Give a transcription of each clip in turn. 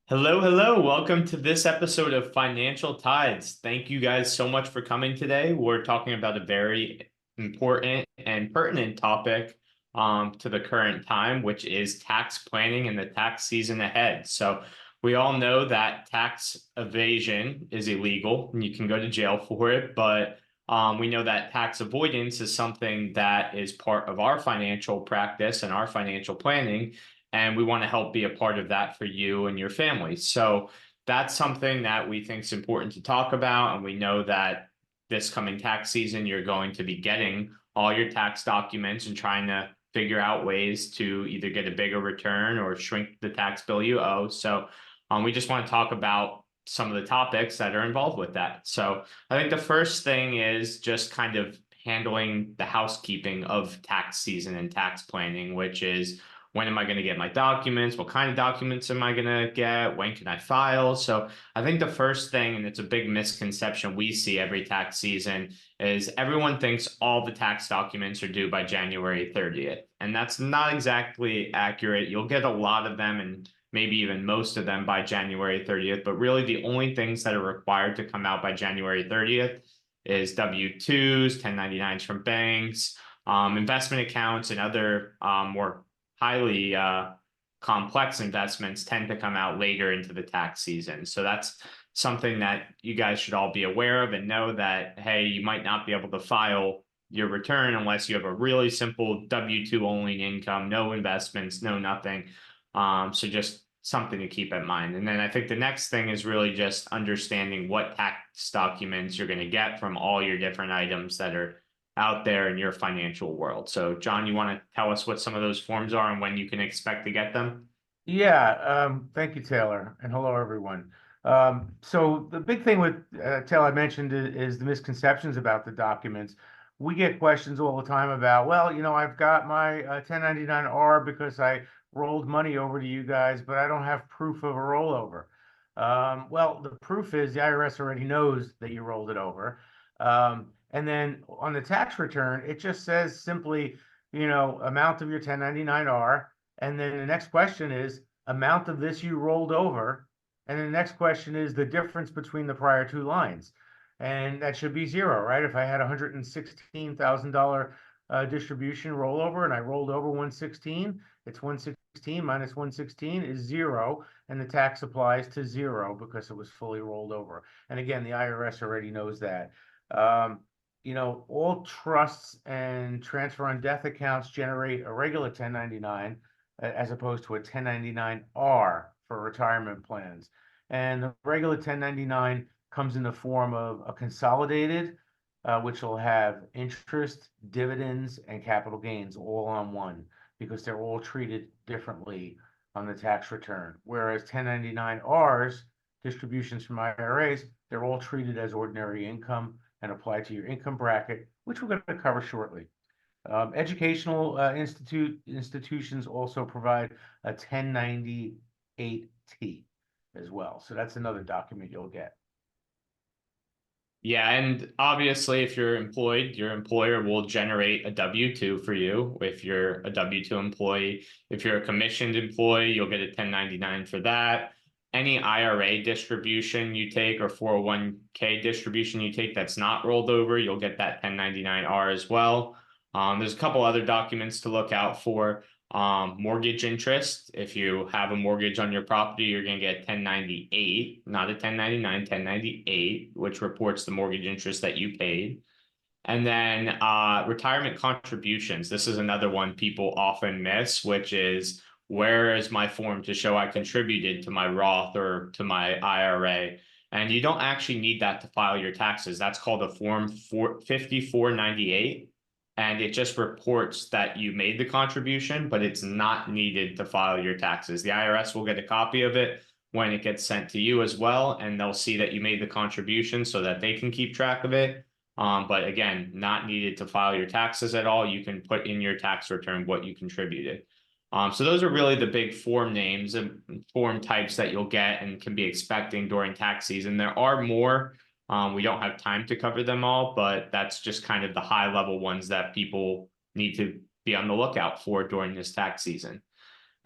Hello, hello. Welcome to this episode of Financial Tides. Thank you guys so much for coming today. We're talking about a very important and pertinent topic to the current time, which is tax planning and the tax season ahead. So we all know that tax evasion is illegal and you can go to jail for it, but we know that tax avoidance is something that is part of our financial practice and our financial planning, and we want to help be a part of that for you and your family. So that's something that we think is important to talk about. And we know that this coming tax season, you're going to be getting all your tax documents and trying to figure out ways to either get a bigger return or shrink the tax bill you owe. So we just want to talk about some of the topics that are involved with that. So I think the first thing is just kind of handling the housekeeping of tax season and tax planning, which is when am I going to get my documents? What kind of documents am I going to get? When can I file? So I think the first thing, and it's a big misconception we see every tax season, is everyone thinks all the tax documents are due by January 30th. And that's not exactly accurate. You'll get a lot of them and maybe even most of them by January 30th. But really, the only things that are required to come out by January 30th is W-2s, 1099s from banks, investment accounts, and other more highly complex investments tend to come out later into the tax season. So that's something that you guys should all be aware of and know that, hey, you might not be able to file your return unless you have a really simple W-2 only income, no investments, no nothing. So just something to keep in mind. And then I think the next thing is really just understanding what tax documents you're going to get from all your different items that are out there in your financial world. So, John, you want to tell us what some of those forms are and when you can expect to get them? Yeah, thank you, Taylor, and hello, everyone. So the big thing with Taylor I mentioned is the misconceptions about the documents. We get questions all the time about, well, I've got my 1099-R because I rolled money over to you guys, but I don't have proof of a rollover. Well, the proof is the IRS already knows that you rolled it over. And then on the tax return, it just says simply, amount of your 1099-R. And then the next question is amount of this you rolled over. And then the next question is the difference between the prior two lines. And that should be zero, right? If I had $116,000 distribution rollover and I rolled over 116, it's 116 minus 116 is zero. And the tax applies to zero because it was fully rolled over. And again, the IRS already knows that. Um, all trusts and transfer on death accounts generate a regular 1099 as opposed to a 1099-R for retirement plans. And the regular 1099 comes in the form of a consolidated, which will have interest, dividends, and capital gains all on one because they're all treated differently on the tax return. Whereas 1099-Rs, distributions from IRAs, they're all treated as ordinary income and applied to your income bracket, which we're going to cover shortly. Educational institutions also provide a 1098-T as well. So that's another document you'll get. Yeah, and obviously, if you're employed, your employer will generate a W-2 for you if you're a W-2 employee. If you're a commissioned employee, you'll get a 1099 for that. Any IRA distribution you take or 401k distribution you take that's not rolled over, you'll get that 1099-R as well. There's a couple other documents to look out for. Mortgage interest. If you have a mortgage on your property, you're going to get 1098, not a 1099, 1098, which reports the mortgage interest that you paid. And then retirement contributions. This is another one people often miss, which is where is my form to show I contributed to my Roth or to my IRA? And you don't actually need that to file your taxes. That's called a Form 5498. And it just reports that you made the contribution, but it's not needed to file your taxes. The IRS will get a copy of it when it gets sent to you as well, and they'll see that you made the contribution so that they can keep track of it. But again, not needed to file your taxes at all. You can put in your tax return what you contributed. So those are really the big form names and form types that you'll get and can be expecting during tax season. There are more. We don't have time to cover them all, but that's just kind of the high level ones that people need to be on the lookout for during this tax season.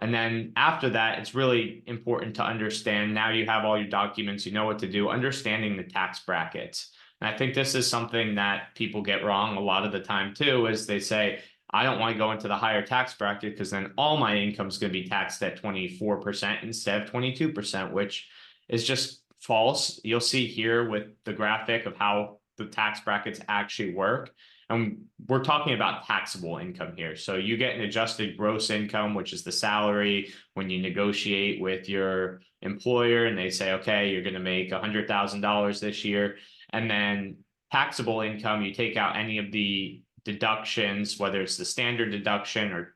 And then after that, it's really important to understand, now you have all your documents, you know what to do, understanding the tax brackets. And I think this is something that people get wrong a lot of the time too, is they say, I don't want to go into the higher tax bracket because then all my income is going to be taxed at 24% instead of 22%, which is just false. You'll see here with the graphic of how the tax brackets actually work. And we're talking about taxable income here. So you get an adjusted gross income, which is the salary when you negotiate with your employer and they say, okay, you're going to make $100,000 this year. And then taxable income, you take out any of the deductions, whether it's the standard deduction or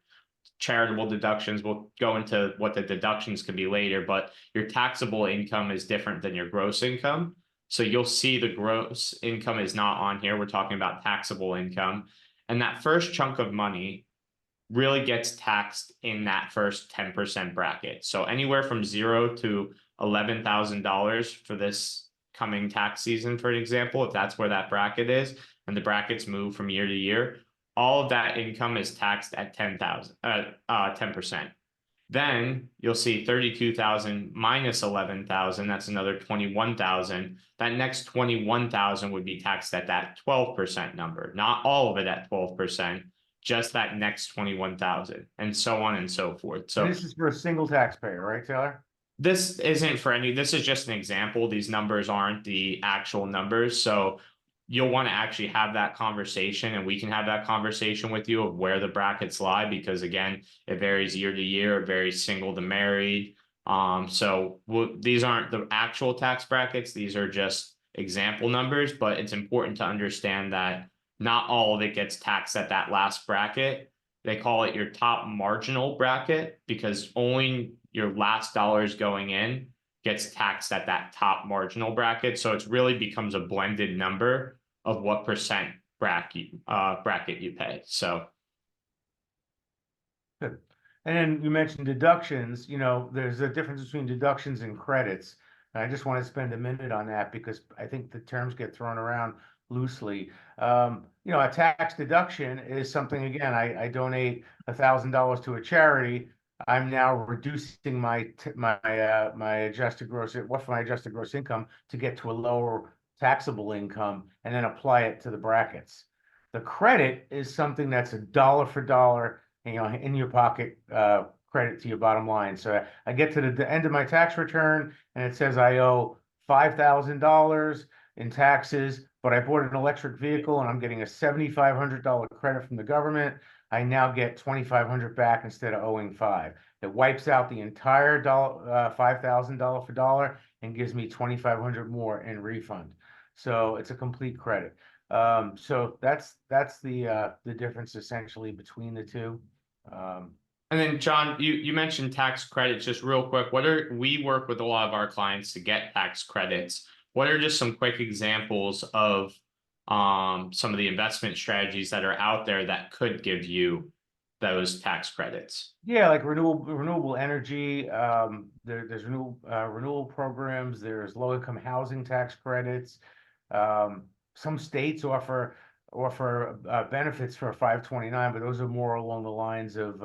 charitable deductions. We'll go into what the deductions could be later, but your taxable income is different than your gross income. So you'll see the gross income is not on here. We're talking about taxable income. And that first chunk of money really gets taxed in that first 10% bracket. So anywhere from 0 to $11,000 for this coming tax season, for example, if that's where that bracket is, and the brackets move from year to year, all of that income is taxed at 10%. Then you'll see 32,000 minus 11,000. That's another 21,000. That next 21,000 would be taxed at that 12% number, not all of it at 12%, just that next 21,000, and so on and so forth. So And this is for a single taxpayer, right, Taylor? this isn't for any, this is just an example. These numbers aren't the actual numbers. So you'll want to actually have that conversation, and we can have that conversation with you of where the brackets lie, because again, it varies year to year, it varies single to married. So these aren't the actual tax brackets, these are just example numbers, but it's important to understand that not all of it gets taxed at that last bracket. They call it your top marginal bracket because only your last dollars going in gets taxed at that top marginal bracket. So it's really becomes a blended number of what percent bracket you pay. So Good. And then you mentioned deductions, there's a difference between deductions and credits. And I just want to spend a minute on that because I think the terms get thrown around loosely. A tax deduction is something, again, I donate $1,000 to a charity. I'm now reducing my adjusted gross income to get to a lower taxable income and then apply it to the brackets. The credit is something that's a dollar for dollar, in your pocket, credit to your bottom line. So I get to the end of my tax return and it says I owe $5,000 in taxes, but I bought an electric vehicle and I'm getting a $7,500 credit from the government. I now get $2,500 back instead of owing $5. It wipes out the entire $5,000 for dollar and gives me $2,500 more in refund. So it's a complete credit. So that's the difference essentially between the two. and then John, you mentioned tax credits just real quick. We work with a lot of our clients to get tax credits. What are just some quick examples of some of the investment strategies that are out there that could give you those tax credits? Yeah, like renewable energy. There's renewable programs. There's low income housing tax credits. Some states offer benefits for 529, but those are more along the lines of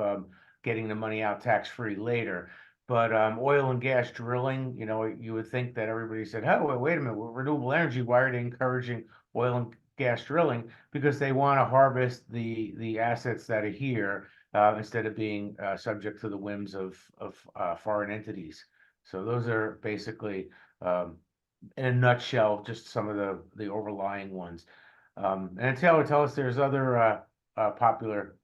getting the money out tax free later. But oil and gas drilling, you would think that everybody said, "Oh, wait a minute, renewable energy. Why are they encouraging oil and gas drilling?" Because they want to harvest the assets that are here instead of being subject to the whims of foreign entities. So those are basically, in a nutshell, just some of the overlying ones. And Taylor, tell us, there's other popular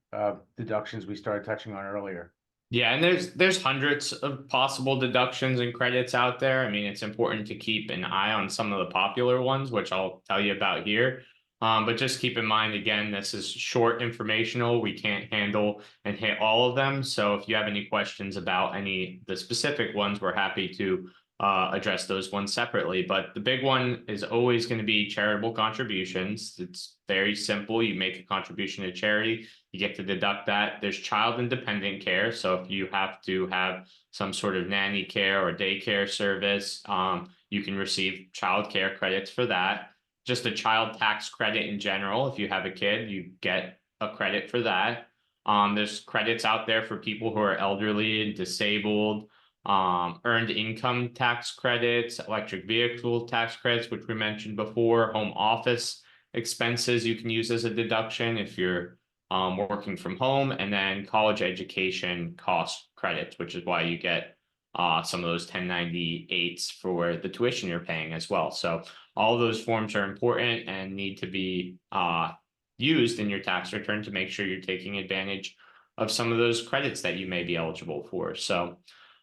deductions we started touching on earlier. Yeah, and there's hundreds of possible deductions and credits out there. I mean, it's important to keep an eye on some of the popular ones, which I'll tell you about here. But just keep in mind, again, this is short informational. We can't handle and hit all of them. So if you have any questions about any the specific ones, we're happy to address those ones separately. But the big one is always going to be charitable contributions. It's very simple. You make a contribution to charity, you get to deduct that. There's child and dependent care. So if you have to have some sort of nanny care or daycare service, you can receive child care credits for that. Just a child tax credit in general. If you have a kid, you get a credit for that. There's credits out there for people who are elderly and disabled, earned income tax credits, electric vehicle tax credits, which we mentioned before, home office expenses you can use as a deduction if you're working from home, and then college education cost credits, which is why you get some of those 1098s for the tuition you're paying as well. So all those forms are important and need to be used in your tax return to make sure you're taking advantage of some of those credits that you may be eligible for. So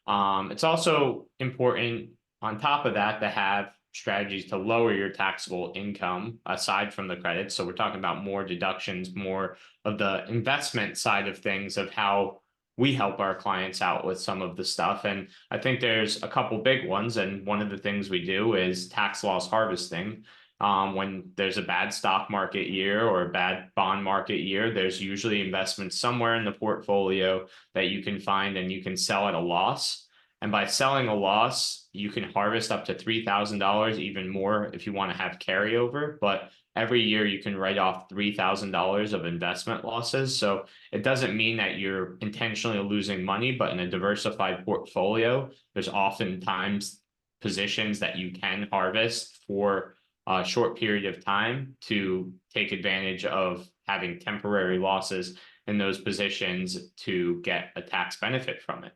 it's also important on top of that to have strategies to lower your taxable income aside from the credits. So we're talking about more deductions, more of the investment side of things of how we help our clients out with some of the stuff. And I think there's a couple big ones. And one of the things we do is tax loss harvesting. When there's a bad stock market year or a bad bond market year, there's usually investments somewhere in the portfolio that you can find and you can sell at a loss. And by selling a loss, you can harvest up to $3,000, even more if you want to have carryover. But every year you can write off $3,000 of investment losses. So it doesn't mean that you're intentionally losing money, but in a diversified portfolio, there's oftentimes positions that you can harvest for a short period of time to take advantage of having temporary losses in those positions to get a tax benefit from it.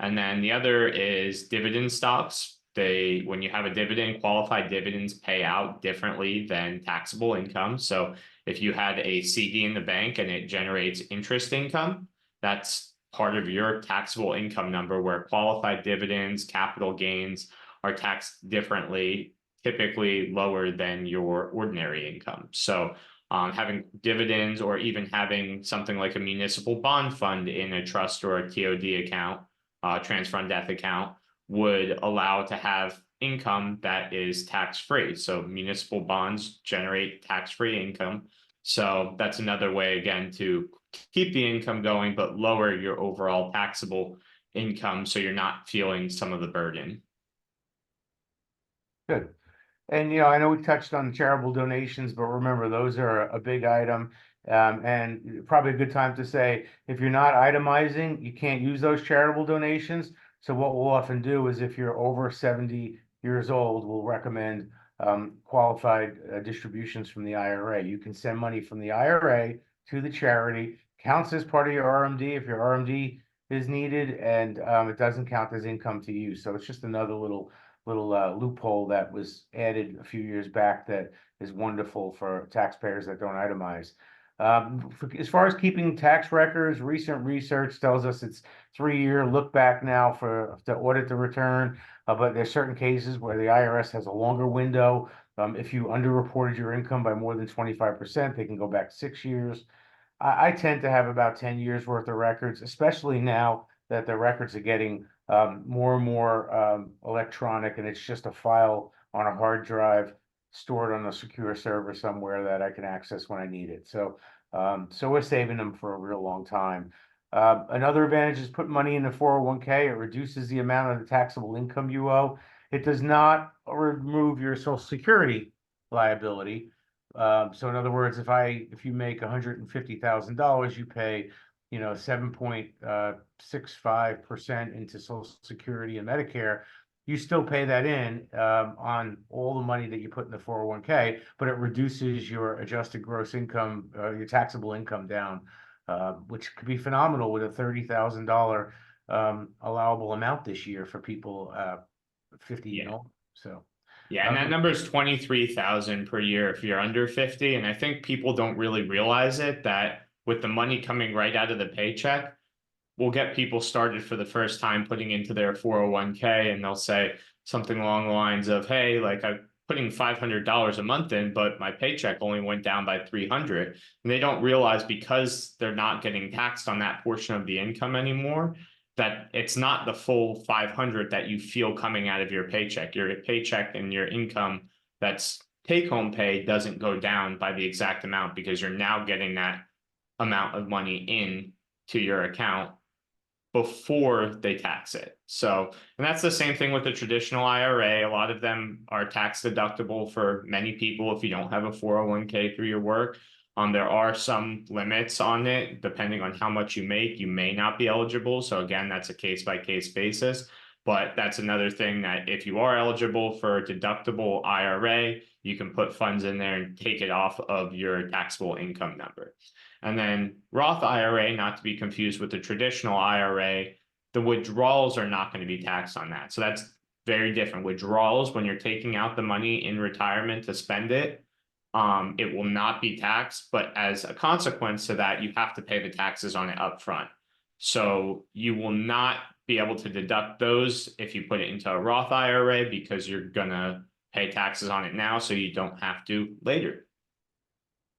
And then the other is dividend stocks. When you have a dividend, qualified dividends pay out differently than taxable income. So if you had a CD in the bank and it generates interest income, that's part of your taxable income number, where qualified dividends, capital gains are taxed differently, typically lower than your ordinary income. So having dividends, or even having something like a municipal bond fund in a trust or a TOD account, transfer fund death account, would allow to have income that is tax-free. So municipal bonds generate tax-free income. So that's another way, again, to keep the income going, but lower your overall taxable income so you're not feeling some of the burden. Good. And, I know we touched on charitable donations, but remember, those are a big item. And probably a good time to say, if you're not itemizing, you can't use those charitable donations. So what we'll often do is, if you're over 70 years old, we'll recommend qualified distributions from the IRA. You can send money from the IRA to the charity, counts as part of your RMD if your RMD is needed, and it doesn't count as income to you. So it's just another little loophole that was added a few years back that is wonderful for taxpayers that don't itemize. As far as keeping tax records, recent research tells us it's 3-year look back now to audit the return. But there's certain cases where the IRS has a longer window. If you underreported your income by more than 25%, they can go back 6 years. I tend to have about 10 years worth of records, especially now that the records are getting more and more electronic, and it's just a file on a hard drive stored on a secure server somewhere that I can access when I need it. So we're saving them for a real long time. Another advantage is put money in the 401k. It reduces the amount of the taxable income you owe. It does not remove your Social Security liability. So in other words, if you make $150,000, you pay 7.65% into Social Security and Medicare. You still pay that in on all the money that you put in the 401k, but it reduces your adjusted gross income, your taxable income down, which could be phenomenal with a $30,000 allowable amount this year for people 50 and older. So. Yeah, and that number is 23,000 per year if you're under 50. And I think people don't really realize it, that with the money coming right out of the paycheck, we'll get people started for the first time putting into their 401k, and they'll say something along the lines of, hey, like, I'm putting $500 a month in, but my paycheck only went down by 300. And they don't realize, because they're not getting taxed on that portion of the income anymore, that it's not the full 500 that you feel coming out of your paycheck. Your paycheck and your income that's take-home pay doesn't go down by the exact amount, because you're now getting that amount of money in to your account before they tax it. So, and that's the same thing with the traditional IRA. A lot of them are tax deductible for many people if you don't have a 401k through your work. There are some limits on it, depending on how much you make, you may not be eligible. So again, that's a case by case basis. But that's another thing that if you are eligible for a deductible IRA, you can put funds in there and take it off of your taxable income number. And then Roth IRA, not to be confused with the traditional IRA, the withdrawals are not going to be taxed on that. So that's very different. Withdrawals, when you're taking out the money in retirement to spend it, it will not be taxed, but as a consequence to that, you have to pay the taxes on it upfront. So you will not be able to deduct those if you put it into a Roth IRA because you're gonna pay taxes on it now, so you don't have to later.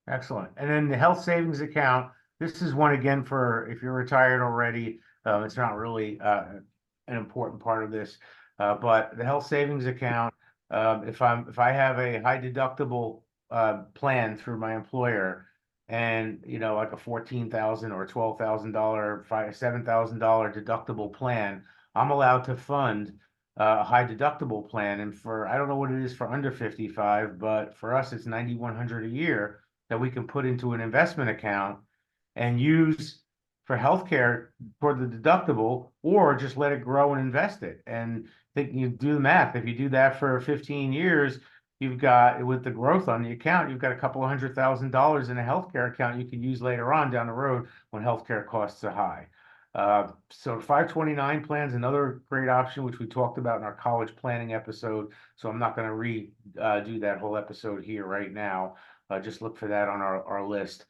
Excellent. And then the health savings account, this is one again for if you're retired already, it's not really an important part of this. But the health savings account, if I have a high deductible plan through my employer, and like a $14,000 or $12,000, $7,000 deductible plan, I'm allowed to fund a high deductible plan. And for I don't know what it is for under 55, but for us it's 9,100 a year that we can put into an investment account and use for healthcare toward the deductible, or just let it grow and invest it. And think you do the math. If you do that for 15 years, you've got, with the growth on the account, you've got a couple of $100,000 in a healthcare account you can use later on down the road when healthcare costs are high. So 529 plans, another great option, which we talked about in our college planning episode. So I'm not going to do that whole episode here right now. Just look for that on our list.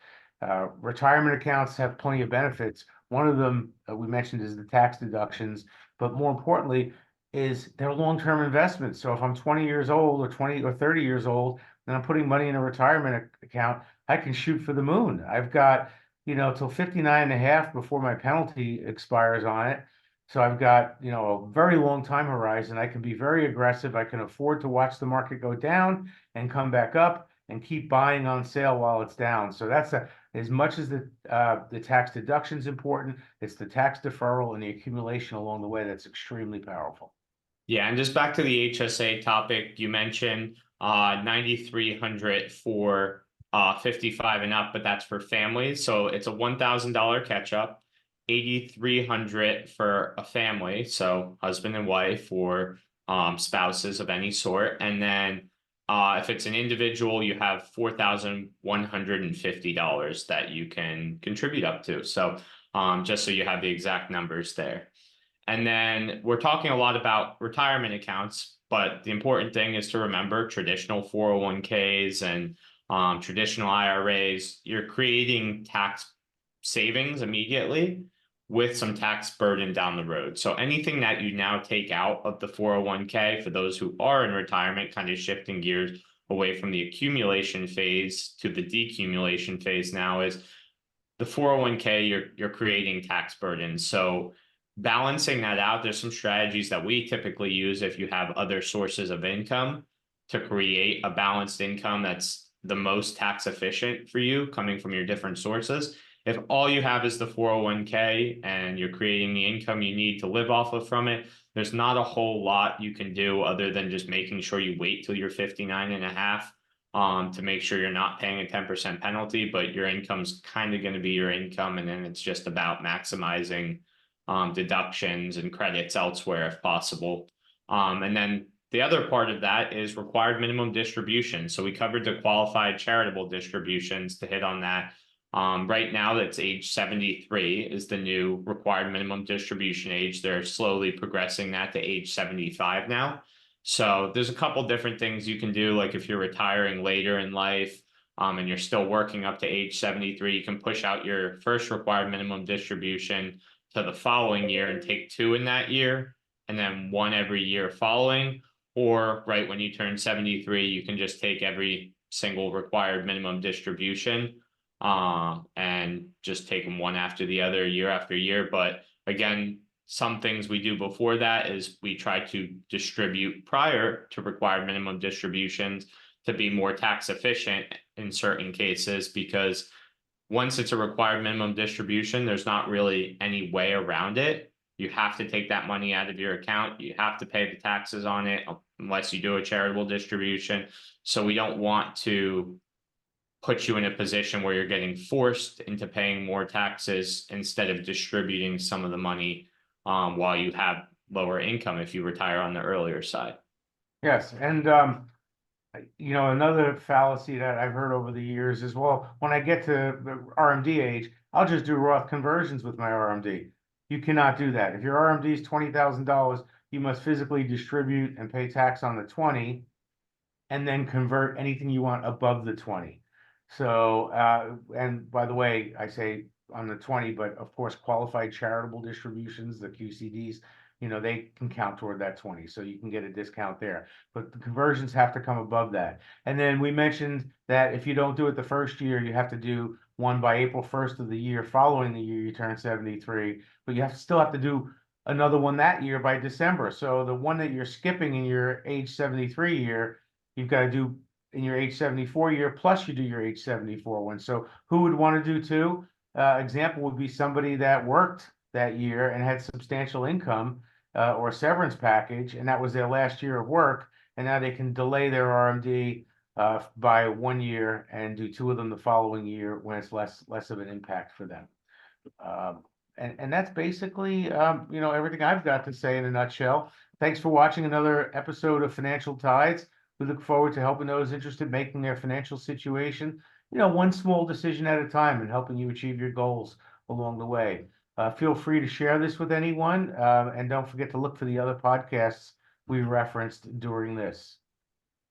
Retirement accounts have plenty of benefits. One of them we mentioned is the tax deductions, but more importantly is they're long-term investments. So if I'm 20 years old or 20 or 30 years old, and I'm putting money in a retirement account, I can shoot for the moon. I've got, till 59 and a half before my penalty expires on it. So I've got, a very long time horizon. I can be very aggressive. I can afford to watch the market go down and come back up and keep buying on sale while it's down. So that's as much as the tax deduction is important, it's the tax deferral and the accumulation along the way that's extremely powerful. Yeah, and just back to the HSA topic, you mentioned 9,300 for 55 and up, but that's for families. So it's a $1,000 catch up, 8,300 for a family, so husband and wife or spouses of any sort. And then if it's an individual, you have $4,150 that you can contribute up to. So just so you have the exact numbers there. And then we're talking a lot about retirement accounts, but the important thing is to remember traditional 401ks and traditional IRAs, you're creating tax savings immediately with some tax burden down the road. So anything that you now take out of the 401k for those who are in retirement, kind of shifting gears away from the accumulation phase to the decumulation phase now, is the 401k, you're creating tax burden. So balancing that out, there's some strategies that we typically use if you have other sources of income to create a balanced income that's the most tax efficient for you coming from your different sources. If all you have is the 401k and you're creating the income you need to live off of from it, there's not a whole lot you can do other than just making sure you wait till you're 59 and a half to make sure you're not paying a 10% penalty, but your income's kind of going to be your income. And then it's just about maximizing deductions and credits elsewhere if possible. And then the other part of that is required minimum distribution. So we covered the qualified charitable distributions to hit on that. Right now, that's age 73 is the new required minimum distribution age. They're slowly progressing that to age 75 now. So there's a couple different things you can do. Like if you're retiring later in life, and you're still working up to age 73, you can push out your first required minimum distribution to the following year and take 2 in that year, and then 1 every year following. Or right when you turn 73, you can just take every single required minimum distribution and just take them one after the other, year after year. But again, some things we do before that is we try to distribute prior to required minimum distributions to be more tax efficient in certain cases, because once it's a required minimum distribution, there's not really any way around it. You have to take that money out of your account. You have to pay the taxes on it unless you do a charitable distribution. So we don't want to puts you in a position where you're getting forced into paying more taxes instead of distributing some of the money while you have lower income if you retire on the earlier side. Yes, and another fallacy that I've heard over the years is, well, when I get to the RMD age, I'll just do Roth conversions with my RMD. You cannot do that. If your RMD is $20,000, you must physically distribute and pay tax on the 20 and then convert anything you want above the 20. So, and by the way, I say on the 20, but of course, qualified charitable distributions, the QCDs, they can count toward that 20. So you can get a discount there, but the conversions have to come above that. And then we mentioned that if you don't do it the first year, you have to do one by April 1st of the year following the year you turn 73, but you still have to do another one that year by December. So the one that you're skipping in your age 73 year, you've got to do in your age 74 year, plus you do your age 74 one. So who would want to do two? Example would be somebody that worked that year and had substantial income or a severance package, and that was their last year of work, and now they can delay their RMD by 1 year and do two of them the following year when it's less of an impact for them. And that's basically everything I've got to say in a nutshell. Thanks for watching another episode of Financial Tides. We look forward to helping those interested in making their financial situation, one small decision at a time, and helping you achieve your goals along the way. Feel free to share this with anyone, and don't forget to look for the other podcasts we referenced during this.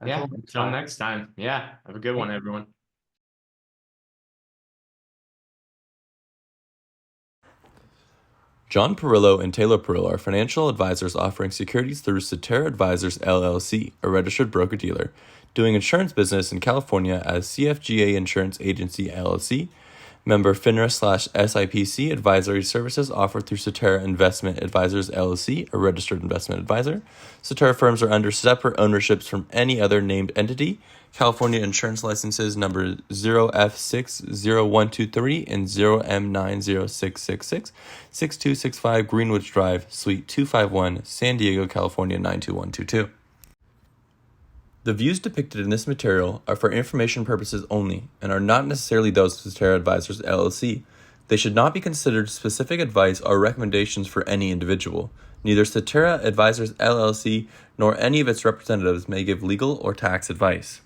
Until next time. Yeah, have a good one, everyone. John Perillo and Taylor Perillo are financial advisors offering securities through Cetera Advisors LLC, a registered broker-dealer, doing insurance business in California as CFGA Insurance Agency LLC, member FINRA/SIPC. Advisory services offered through Cetera Investment Advisors LLC, a registered investment advisor. Cetera firms are under separate ownerships from any other named entity. California insurance licenses number 0F60123 and 0M90666, 6265 Greenwich Drive, Suite 251, San Diego, California 92122. The views depicted in this material are for information purposes only and are not necessarily those of Cetera Advisors LLC. They should not be considered specific advice or recommendations for any individual. Neither Cetera Advisors LLC nor any of its representatives may give legal or tax advice.